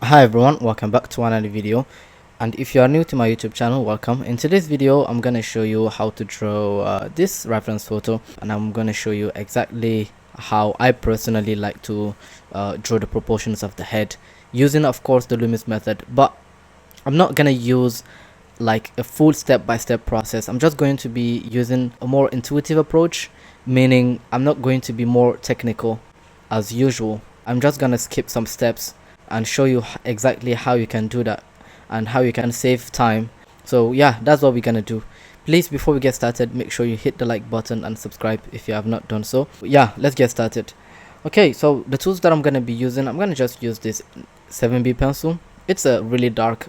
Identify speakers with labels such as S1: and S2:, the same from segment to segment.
S1: Hi everyone, welcome back to another video. And if you are new to my YouTube channel, welcome. In today's video I'm gonna show you how to draw this reference photo, and I'm gonna show you exactly how I personally like to draw the proportions of the head using, of course, the Loomis method. But I'm not gonna use like a full step-by-step process. I'm just going to be using a more intuitive approach, meaning I'm not going to be more technical as usual. I'm just gonna skip some steps and show you exactly how you can do that and how you can save time. So yeah, that's what we're gonna do. Please, before we get started, make sure you hit the like button and subscribe if you have not done so. Yeah, let's get started. Okay, so the tools that I'm gonna be using, I'm gonna just use this 7B pencil. It's a really dark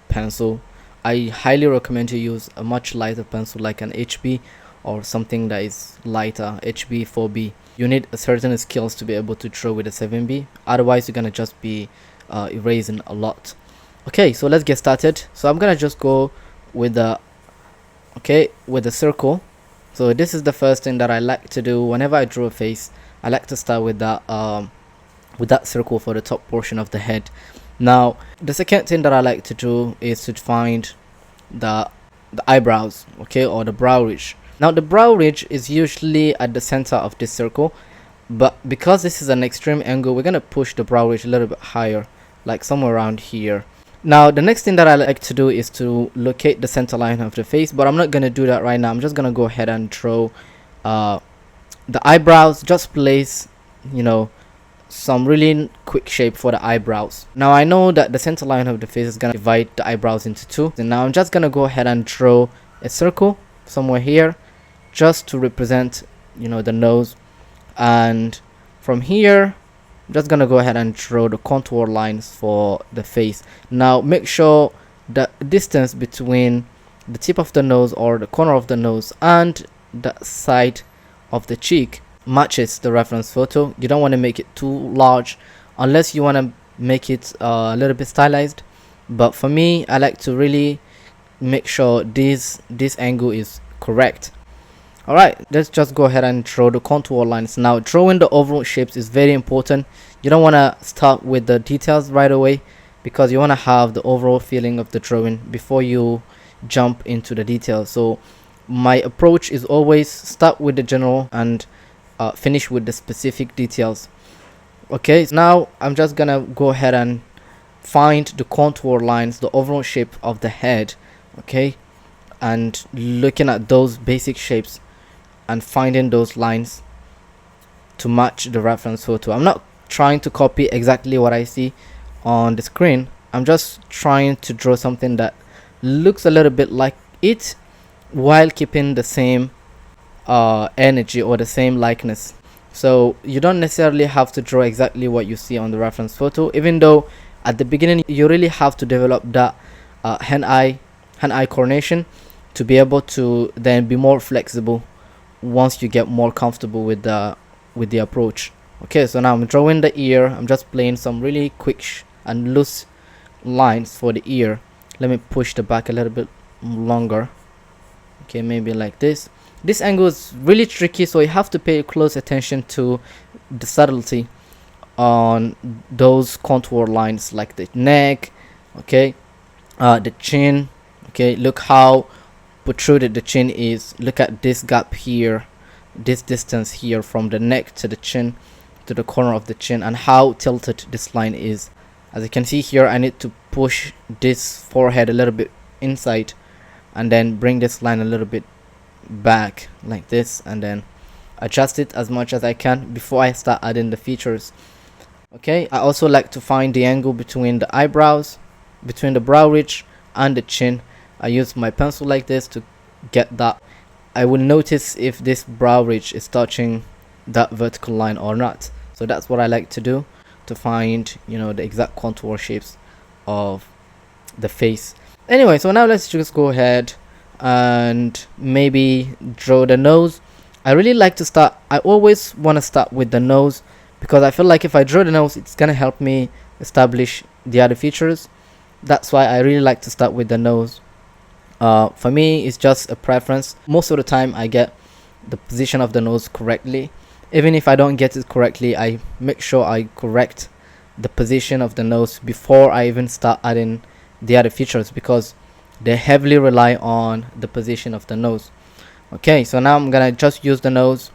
S1: pencil. I highly recommend you use a much lighter pencil like an HB or something that is lighter, HB 4B. You need a certain skills to be able to draw with a 7B, otherwise you're gonna just be erasing a lot. Okay, so let's get started. So I'm gonna just go with the circle. So this is the first thing that I like to do whenever I draw a face. I like to start with that circle for the top portion of the head. Now the second thing that I like to do is to find the eyebrows, okay, or the brow ridge. Now the brow ridge is usually at the center of this circle, but because this is an extreme angle, we're gonna push the brow ridge a little bit higher, like somewhere around here. Now the next thing that I like to do is to locate the center line of the face, but I'm not gonna do that right now. I'm just gonna go ahead and draw the eyebrows. Just place, you know, some really quick shape for the eyebrows. Now I know that the center line of the face is gonna divide the eyebrows into two, and now I'm just gonna go ahead and draw a circle somewhere here just to represent, you know, the nose. And from here I'm just gonna go ahead and draw the contour lines for the face. Now make sure the distance between the tip of the nose or the corner of the nose and the side of the cheek matches the reference photo. You don't want to make it too large unless you want to make it a little bit stylized, but for me I like to really make sure this angle is correct. Alright, let's just go ahead and draw the contour lines. Now drawing the overall shapes is very important. You don't want to start with the details right away, because you want to have the overall feeling of the drawing before you jump into the details. So my approach is always start with the general and finish with the specific details. Okay, so now I'm just gonna go ahead and find the contour lines, the overall shape of the head, okay, and looking at those basic shapes and finding those lines to match the reference photo. I'm not trying to copy exactly what I see on the screen. I'm just trying to draw something that looks a little bit like it while keeping the same energy or the same likeness. So you don't necessarily have to draw exactly what you see on the reference photo, even though at the beginning you really have to develop that hand-eye coordination to be able to then be more flexible once you get more comfortable with the approach. Okay, so now I'm drawing the ear. I'm just playing some really quick and loose lines for the ear. Let me push the back a little bit longer. Okay, maybe like this. This angle is really tricky, so you have to pay close attention to the subtlety on those contour lines, like the neck, okay, the chin. Okay, look how protruded the chin is. Look at this gap here, this distance here from the neck to the chin, to the corner of the chin, and how tilted this line is. As you can see here, I need to push this forehead a little bit inside and then bring this line a little bit back like this, and then adjust it as much as I can before I start adding the features. Okay, I also like to find the angle between the eyebrows, between the brow ridge and the chin. I use my pencil like this to get that. I will notice if this brow ridge is touching that vertical line or not. So that's what I like to do to find, you know, the exact contour shapes of the face. Anyway, so now let's just go ahead and maybe draw the nose. I really like to start, I always want to start with the nose, because I feel like if I draw the nose, it's gonna help me establish the other features. That's why I really like to start with the nose. For me, it's just a preference. Most of the time I get the position of the nose correctly. Even if I don't get it correctly, I make sure I correct the position of the nose before I even start adding the other features, because they heavily rely on the position of the nose. Okay, so now I'm gonna just use the nose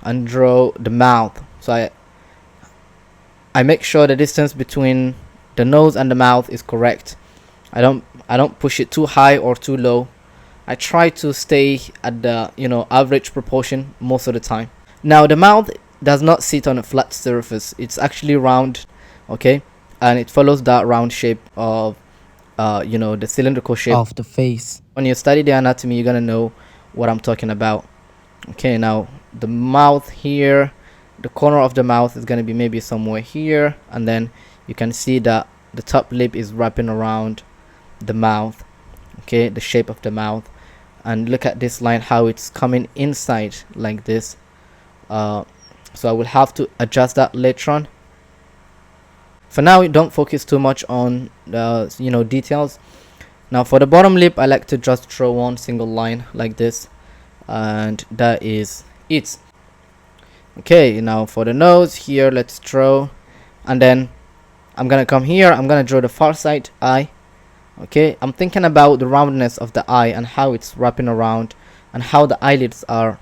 S1: and draw the mouth. So I make sure the distance between the nose and the mouth is correct. I don't push it too high or too low. I try to stay at the average proportion most of the time. Now the mouth does not sit on a flat surface. It's actually round, okay, and it follows that round shape of the cylindrical shape of the face. When you study the anatomy, you're gonna know what I'm talking about. Okay, now the mouth here, the corner of the mouth is gonna be maybe somewhere here, and then you can see that the top lip is wrapping around the mouth, okay, the shape of the mouth. And look at this line, how it's coming inside like this. So I will have to adjust that later on. For now, don't focus too much on the details. Now for the bottom lip, I like to just draw one single line like this, and that is it. Okay, now for the nose here, let's draw, and then I'm gonna come here, I'm gonna draw the far side eye. Okay, I'm thinking about the roundness of the eye and how it's wrapping around, and how the eyelids are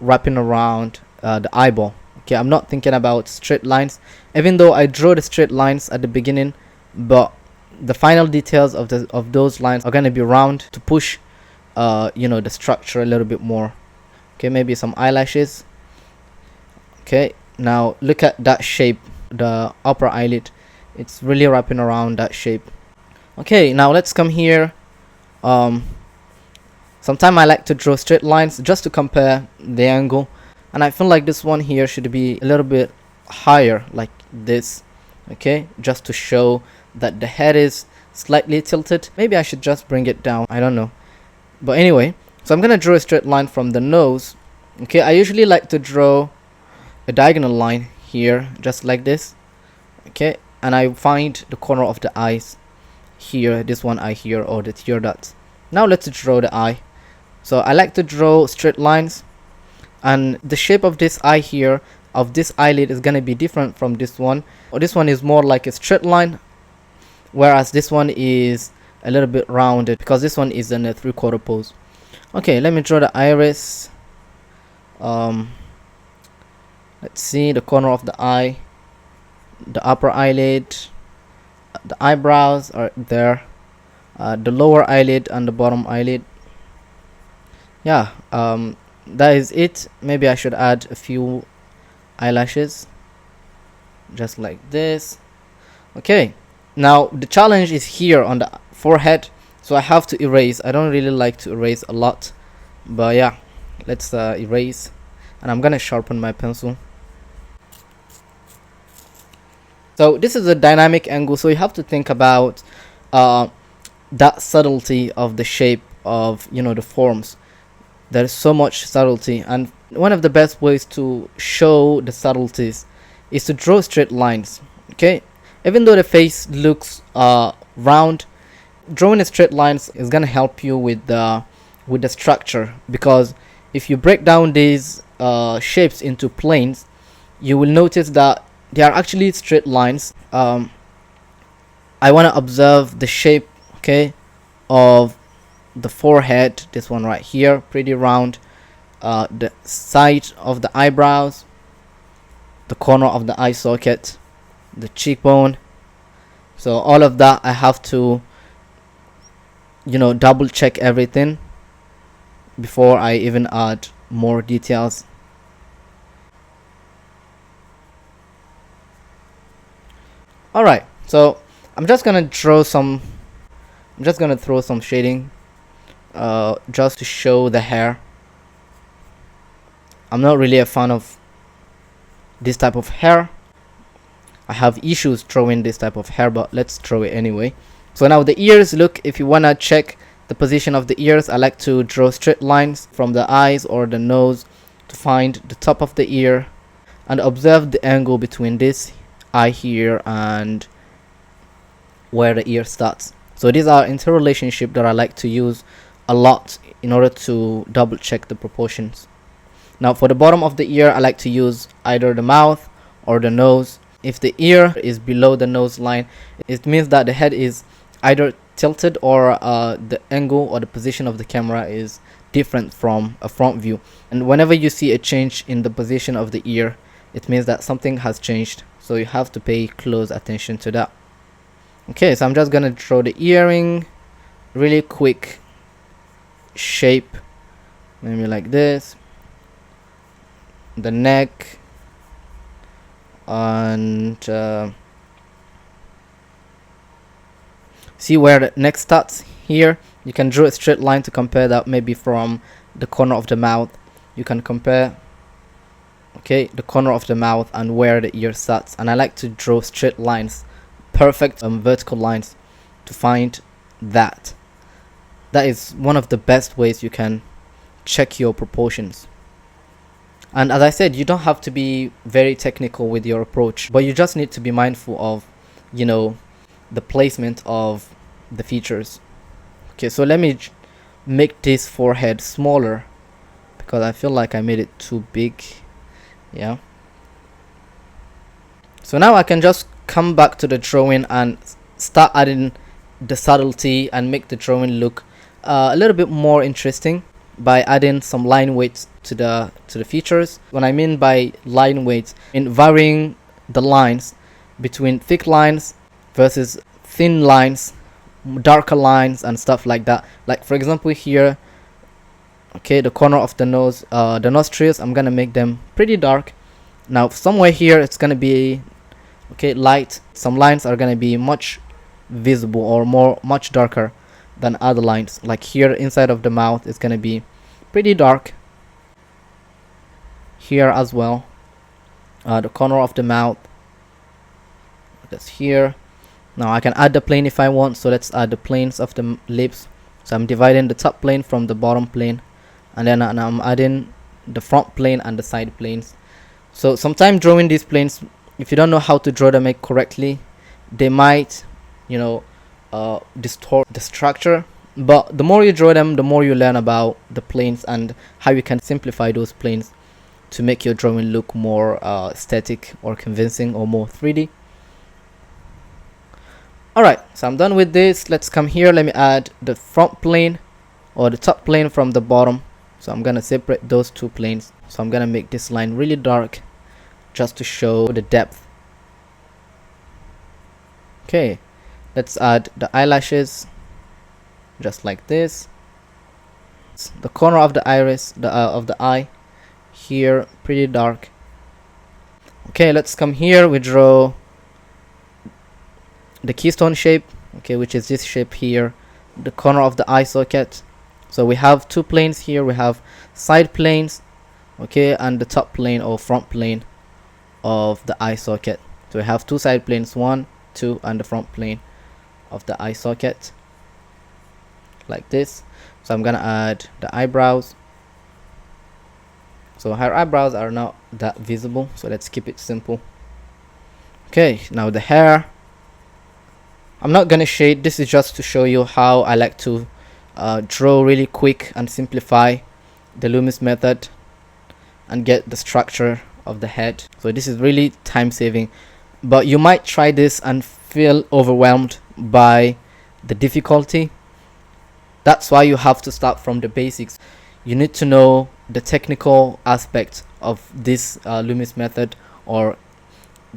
S1: wrapping around the eyeball. Okay, I'm not thinking about straight lines, even though I draw the straight lines at the beginning, but the final details of those lines are going to be round to push the structure a little bit more. Okay, maybe some eyelashes. Okay, now look at that shape, the upper eyelid, it's really wrapping around that shape. Okay, now let's come here. Sometimes I like to draw straight lines just to compare the angle, and I feel like this one here should be a little bit higher like this. Okay, just to show that the head is slightly tilted. Maybe I should just bring it down, I don't know. But anyway, so I'm gonna draw a straight line from the nose. Okay, I usually like to draw a diagonal line here, just like this. Okay, and I find the corner of the eyes here, this one eye here, or the tear dots. Now let's draw the eye. So I like to draw straight lines, and the shape of this eye here, of this eyelid, is gonna be different from this one. Or this one is more like a straight line, whereas this one is a little bit rounded, because this one is in a 3/4 pose. Okay, let me draw the iris. Let's see the corner of the eye, the upper eyelid, the eyebrows are there, the lower eyelid and the bottom eyelid. Yeah, that is it. Maybe I should add a few eyelashes, just like this. Okay, now the challenge is here on the forehead, so I have to erase. I don't really like to erase a lot, but yeah, let's erase, and I'm gonna sharpen my pencil. So this is a dynamic angle, so you have to think about that subtlety of the shape of the forms. There is so much subtlety, and one of the best ways to show the subtleties is to draw straight lines. Okay, even though the face looks round, drawing a straight lines is gonna help you with the structure, because if you break down these shapes into planes, you will notice that they are actually straight lines. I want to observe the shape, okay, of the forehead, this one right here, pretty round, the side of the eyebrows, the corner of the eye socket, the cheekbone. So all of that I have to double check everything before I even add more details. Alright, so I'm just gonna throw some shading just to show the hair. I'm not really a fan of this type of hair. I have issues drawing this type of hair, but let's draw it anyway. So now the ears, look, if you wanna check the position of the ears, I like to draw straight lines from the eyes or the nose to find the top of the ear, and observe the angle between this eye here and where the ear starts. So these are interrelationship that I like to use a lot in order to double check the proportions. Now for the bottom of the ear, I like to use either the mouth or the nose If the ear is below the nose line, it means that the head is either tilted or the angle or the position of the camera is different from a front view. And whenever you see a change in the position of the ear, it means that something has changed, so you have to pay close attention to that. Okay, so I'm just gonna draw the earring, really quick shape, maybe like this, the neck, and see where the neck starts. Here you can draw a straight line to compare that, maybe from the corner of the mouth. You can compare, okay, the corner of the mouth and where the ear starts. And I like to draw straight lines, perfect vertical lines, to find that. That is one of the best ways you can check your proportions. And as I said, you don't have to be very technical with your approach, but you just need to be mindful of, you know, the placement of the features. Okay, so let me make this forehead smaller because I feel like I made it too big. Yeah. So now I can just come back to the drawing and start adding the subtlety and make the drawing look a little bit more interesting by adding some line weights to the features. What I mean by line weights, in varying the lines between thick lines versus thin lines, darker lines, and stuff like that. Like for example here, okay, the corner of the nose, the nostrils, I'm gonna make them pretty dark. Now somewhere here it's gonna be, okay, light. Some lines are gonna be much visible or much darker than other lines. Like here inside of the mouth is gonna be pretty dark. Here as well, the corner of the mouth, that's here. Now I can add the plane if I want, so let's add the planes of the lips. So I'm dividing the top plane from the bottom plane, and then I'm adding the front plane and the side planes. So sometimes drawing these planes, if you don't know how to draw them correctly, they might, you know, distort the structure. But the more you draw them, the more you learn about the planes and how you can simplify those planes to make your drawing look more aesthetic or convincing or more 3D. Alright, so I'm done with this. Let's come here. Let me add the front plane or the top plane from the bottom. So I'm gonna separate those two planes. So I'm gonna make this line really dark just to show the depth. Okay, let's add the eyelashes just like this. The corner of the iris, of the eye here, pretty dark. Okay, let's come here. We draw the keystone shape, okay, which is this shape here, the corner of the eye socket. So we have two planes here. We have side planes, okay, and the top plane or front plane of the eye socket. So we have two side planes, 1, 2, and the front plane of the eye socket, like this. So I'm gonna add the eyebrows. So her eyebrows are not that visible, so let's keep it simple. Okay, now the hair, I'm not gonna shade. This is just to show you how I like to draw really quick and simplify the Loomis method and get the structure of the head. So this is really time saving, but you might try this and feel overwhelmed by the difficulty. That's why you have to start from the basics. You need to know the technical aspect of this Loomis method or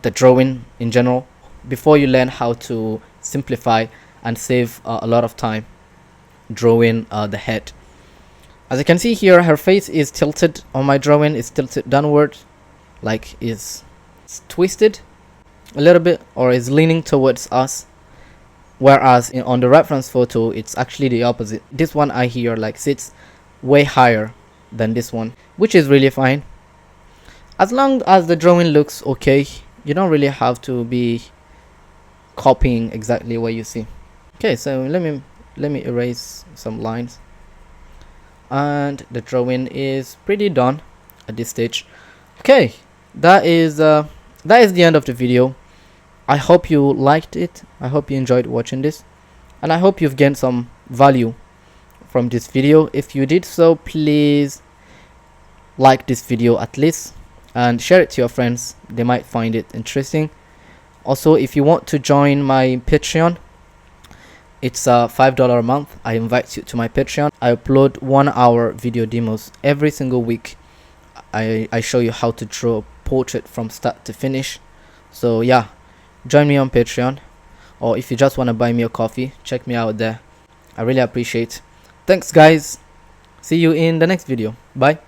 S1: the drawing in general before you learn how to simplify and save a lot of time drawing the head. As you can see here, her face is tilted on my drawing. It's tilted downward, like it's twisted a little bit or is leaning towards us, whereas on the reference photo it's actually the opposite. This one eye here like sits way higher than this one, which is really fine. As long as the drawing looks okay, you don't really have to be copying exactly what you see. Okay, so let me erase some lines, and the drawing is pretty done at this stage. Okay, that is the end of the video. I hope you liked it. I hope you enjoyed watching this, and I hope you've gained some value from this video. If you did so, please like this video at least and share it to your friends. They might find it interesting. Also, if you want to join my Patreon, it's $5 a month. I invite you to my Patreon. I upload 1 hour video demos every single week. I show you how to draw a portrait from start to finish. So yeah, join me on Patreon, or if you just want to buy me a coffee, check me out there. I really appreciate. Thanks guys. See you in the next video. Bye.